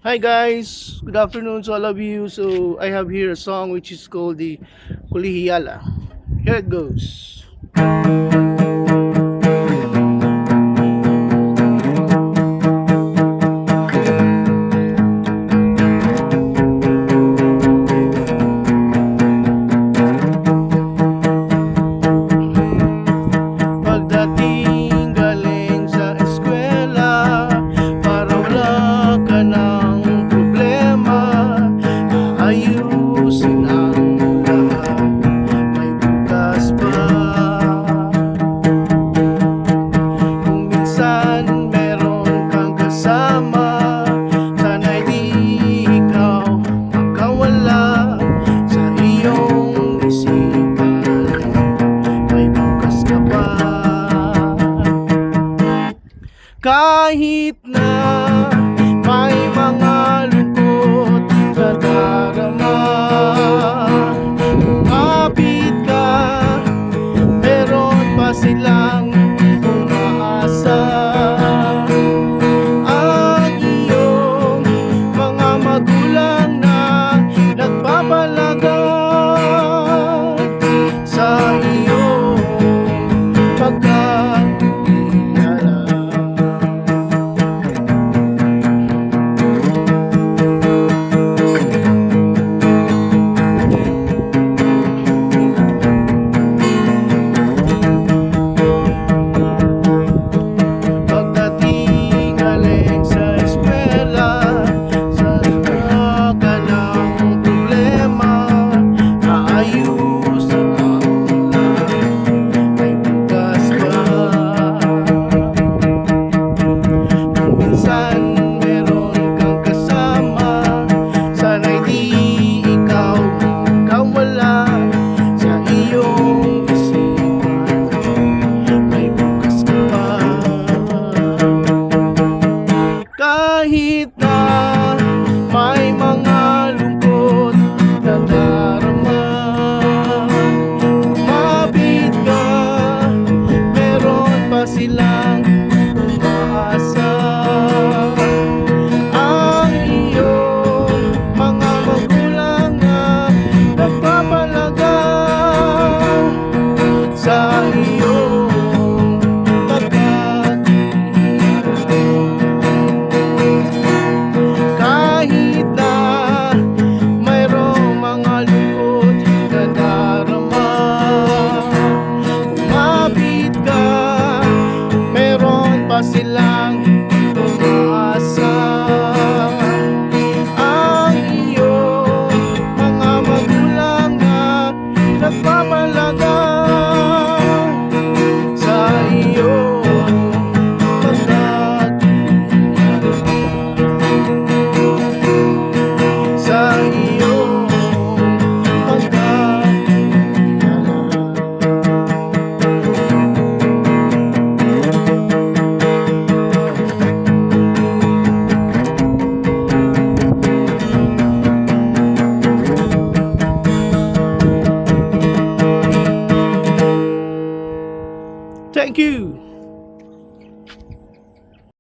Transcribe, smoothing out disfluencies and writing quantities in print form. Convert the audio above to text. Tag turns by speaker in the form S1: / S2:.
S1: Hi guys, good afternoon to all of you. So I have here a song which is called the Kulihiyala. Here it goes. Pagdating galing sa eskwela, para wala ka ng problema, ayusin ang lahat, may bukas pa. Kung minsan meron kang kasama, sana'y di ikaw makawala sa iyong isipan, may bukas ka pa. Kahit na may mga lungkot na darama, lumapit ka, meron pa silang umaasa. Ang iyong mga magulang na nagpapalagan sa iyong pagkakilala. Pagdating galing sa eskwela, sa ka ng problema, aayusin ang lahat, may bukas pa. Kung minsan meron kang kasama, sana'y di ikaw kawala sa iyong isipan, may bukas ka pa. Kahit na may mga lungkot na darama, lumapit ka, meron pa silang umaasa. Ang iyong mga magulang na nagpapalagan sa iyong kahit na mayroong mga lungkot na darama, umapit ka, meron pa silang umaasa. Ang iyong mga magulang na nagpapalagan sa iyong sa iyong pagkakilala. Thank you.